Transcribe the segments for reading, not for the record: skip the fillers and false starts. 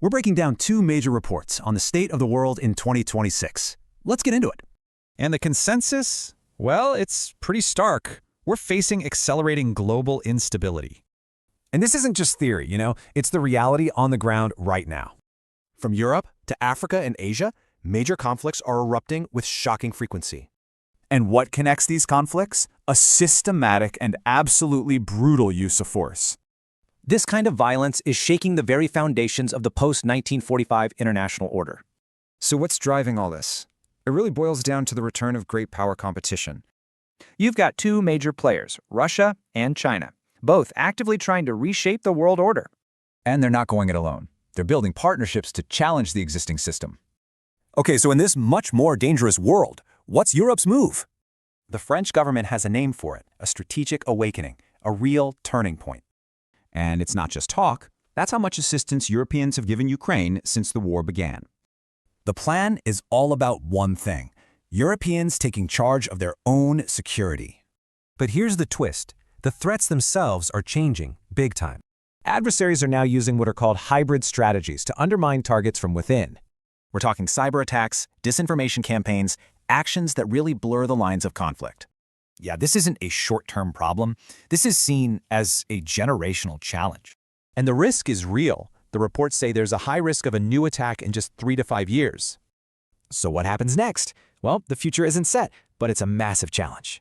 We're breaking down two major reports on the state of the world in 2026. Let's get into it. And the consensus? Well, it's pretty stark. We're facing accelerating global instability. And this isn't just theory, it's the reality on the ground right now. From Europe to Africa and Asia, major conflicts are erupting with shocking frequency. And what connects these conflicts? A systematic and absolutely brutal use of force. This kind of violence is shaking the very foundations of the post-1945 international order. So what's driving all this? It really boils down to the return of great power competition. You've got two major players, Russia and China, both actively trying to reshape the world order. And they're not going it alone. They're building partnerships to challenge the existing system. Okay, so in this much more dangerous world, what's Europe's move? The French government has a name for it, a strategic awakening, a real turning point. And it's not just talk. That's how much assistance Europeans have given Ukraine since the war began. The plan is all about one thing: Europeans taking charge of their own security. But here's the twist. The threats themselves are changing big time. Adversaries are now using what are called hybrid strategies to undermine targets from within. We're talking cyber attacks, disinformation campaigns, actions that really blur the lines of conflict. Yeah, this isn't a short-term problem. This is seen as a generational challenge. And the risk is real. The reports say there's a high risk of a new attack in just 3 to 5 years. So what happens next? Well, the future isn't set, but it's a massive challenge.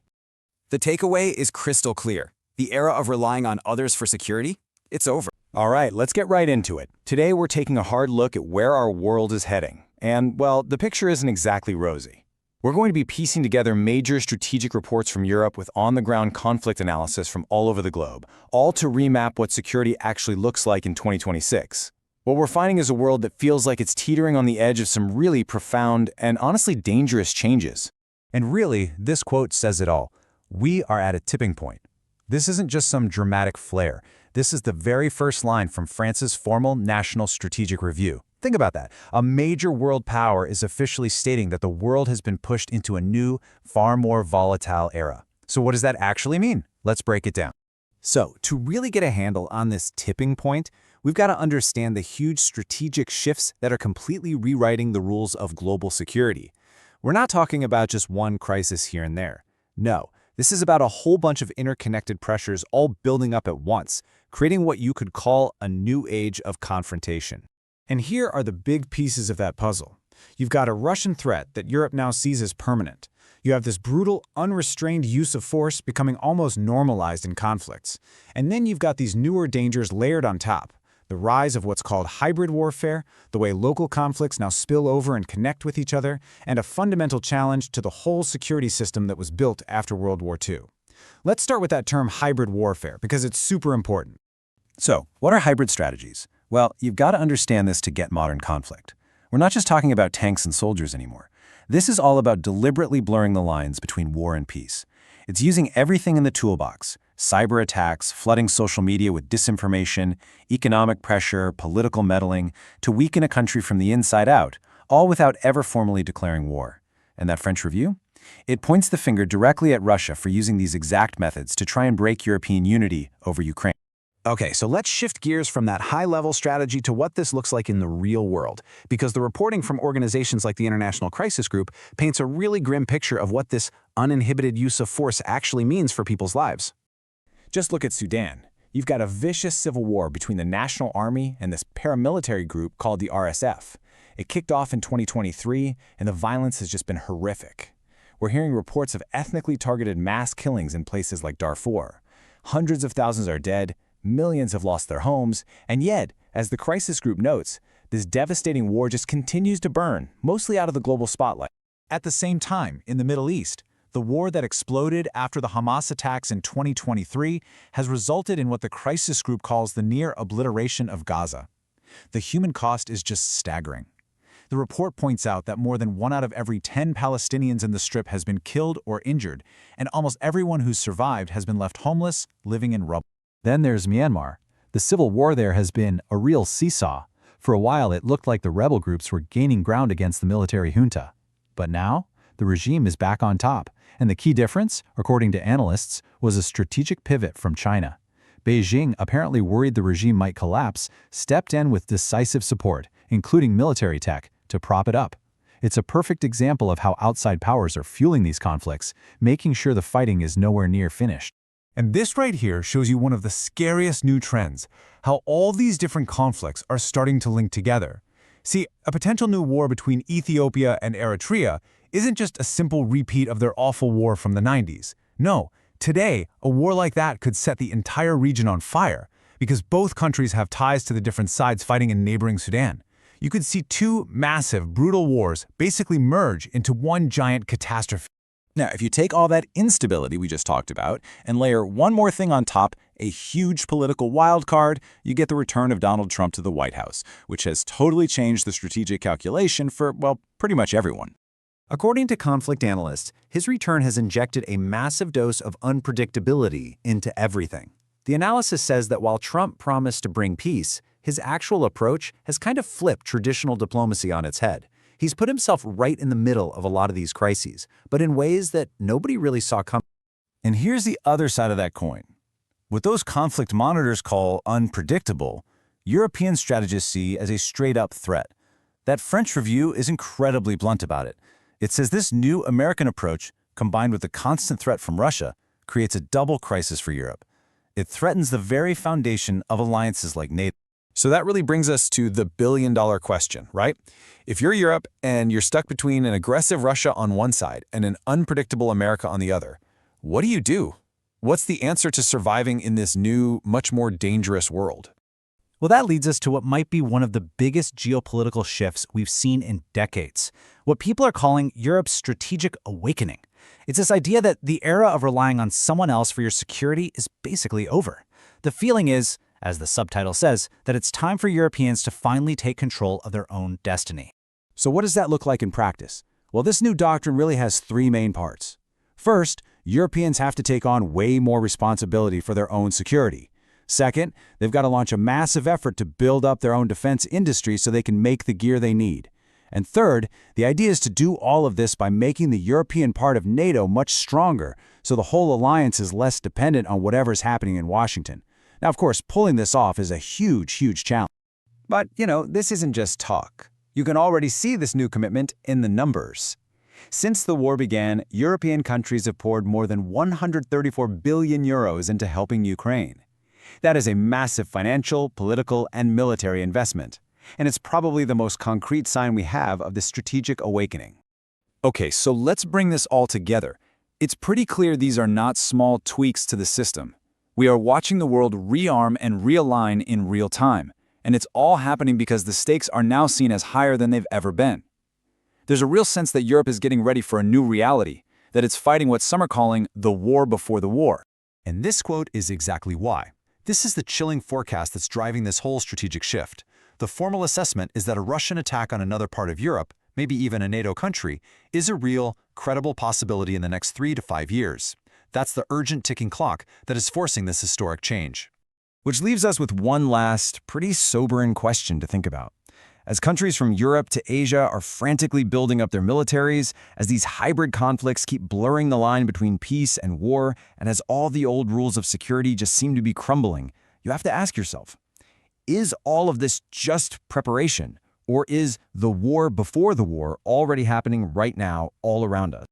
The takeaway is crystal clear. The era of relying on others for security, it's over. All right, let's get right into it. Today, we're taking a hard look at where our world is heading. And, well, the picture isn't exactly rosy. We're going to be piecing together major strategic reports from Europe with on-the-ground conflict analysis from all over the globe, all to remap what security actually looks like in 2026. What we're finding is a world that feels like it's teetering on the edge of some really profound and honestly dangerous changes. And really, this quote says it all. We are at a tipping point. This isn't just some dramatic flair. This is the very first line from France's formal National Strategic Review. Think about that. A major world power is officially stating that the world has been pushed into a new, far more volatile era. So what does that actually mean? Let's break it down. So, to really get a handle on this tipping point, we've got to understand the huge strategic shifts that are completely rewriting the rules of global security. We're not talking about just one crisis here and there. No, this is about a whole bunch of interconnected pressures all building up at once, creating what you could call a new age of confrontation. And here are the big pieces of that puzzle. You've got a Russian threat that Europe now sees as permanent. You have this brutal, unrestrained use of force becoming almost normalized in conflicts. And then you've got these newer dangers layered on top. The rise of what's called hybrid warfare, the way local conflicts now spill over and connect with each other, and a fundamental challenge to the whole security system that was built after World War II. Let's start with that term hybrid warfare, because it's super important. So, what are hybrid strategies? Well, you've got to understand this to get modern conflict. We're not just talking about tanks and soldiers anymore. This is all about deliberately blurring the lines between war and peace. It's using everything in the toolbox: cyber attacks, flooding social media with disinformation, economic pressure, political meddling, to weaken a country from the inside out, all without ever formally declaring war. And that French review? It points the finger directly at Russia for using these exact methods to try and break European unity over Ukraine. Okay, so let's shift gears from that high-level strategy to what this looks like in the real world, because the reporting from organizations like the International Crisis Group paints a really grim picture of what this uninhibited use of force actually means for people's lives. Just look at Sudan. You've got a vicious civil war between the National Army and this paramilitary group called the RSF. It kicked off in 2023, and the violence has just been horrific. We're hearing reports of ethnically targeted mass killings in places like Darfur. Hundreds of thousands are dead, millions have lost their homes, and yet, as the crisis group notes, this devastating war just continues to burn, mostly out of the global spotlight. At the same time, in the Middle East, the war that exploded after the Hamas attacks in 2023 has resulted in what the crisis group calls the near obliteration of Gaza. The human cost is just staggering. The report points out that more than 1 out of every 10 Palestinians in the Strip has been killed or injured, and almost everyone who's survived has been left homeless, living in rubble. Then there's Myanmar. The civil war there has been a real seesaw. For a while, it looked like the rebel groups were gaining ground against the military junta. But now, the regime is back on top, and the key difference, according to analysts, was a strategic pivot from China. Beijing, apparently worried the regime might collapse, stepped in with decisive support, including military tech, to prop it up. It's a perfect example of how outside powers are fueling these conflicts, making sure the fighting is nowhere near finished. And this right here shows you one of the scariest new trends, how all these different conflicts are starting to link together. See, a potential new war between Ethiopia and Eritrea isn't just a simple repeat of their awful war from the 90s. No, today, a war like that could set the entire region on fire, because both countries have ties to the different sides fighting in neighboring Sudan. You could see two massive, brutal wars basically merge into one giant catastrophe. Now, if you take all that instability we just talked about and layer one more thing on top, a huge political wild card, you get the return of Donald Trump to the White House, which has totally changed the strategic calculation for, well, pretty much everyone. According to conflict analysts, his return has injected a massive dose of unpredictability into everything. The analysis says that while Trump promised to bring peace, his actual approach has kind of flipped traditional diplomacy on its head. He's put himself right in the middle of a lot of these crises, but in ways that nobody really saw coming. And here's the other side of that coin. What those conflict monitors call unpredictable, European strategists see as a straight-up threat. That French review is incredibly blunt about it. It says this new American approach, combined with the constant threat from Russia, creates a double crisis for Europe. It threatens the very foundation of alliances like NATO. So that really brings us to the billion-dollar question, right? If you're Europe and you're stuck between an aggressive Russia on one side and an unpredictable America on the other, what do you do? What's the answer to surviving in this new, much more dangerous world? Well, that leads us to what might be one of the biggest geopolitical shifts we've seen in decades, what people are calling Europe's strategic awakening. It's this idea that the era of relying on someone else for your security is basically over. The feeling is, as the subtitle says, that it's time for Europeans to finally take control of their own destiny. So what does that look like in practice? Well, this new doctrine really has three main parts. First, Europeans have to take on way more responsibility for their own security. Second, they've got to launch a massive effort to build up their own defense industry so they can make the gear they need. And third, the idea is to do all of this by making the European part of NATO much stronger so the whole alliance is less dependent on whatever's happening in Washington. Now, of course, pulling this off is a huge, huge challenge. But, this isn't just talk. You can already see this new commitment in the numbers. Since the war began, European countries have poured more than 134 billion euros into helping Ukraine. That is a massive financial, political, and military investment. And it's probably the most concrete sign we have of the strategic awakening. Okay, so let's bring this all together. It's pretty clear these are not small tweaks to the system. We are watching the world rearm and realign in real time, and it's all happening because the stakes are now seen as higher than they've ever been. There's a real sense that Europe is getting ready for a new reality, that it's fighting what some are calling the war before the war. And this quote is exactly why. This is the chilling forecast that's driving this whole strategic shift. The formal assessment is that a Russian attack on another part of Europe, maybe even a NATO country, is a real, credible possibility in the next 3 to 5 years. That's the urgent ticking clock that is forcing this historic change. Which leaves us with one last, pretty sobering question to think about. As countries from Europe to Asia are frantically building up their militaries, as these hybrid conflicts keep blurring the line between peace and war, and as all the old rules of security just seem to be crumbling, you have to ask yourself, is all of this just preparation, or is the war before the war already happening right now all around us?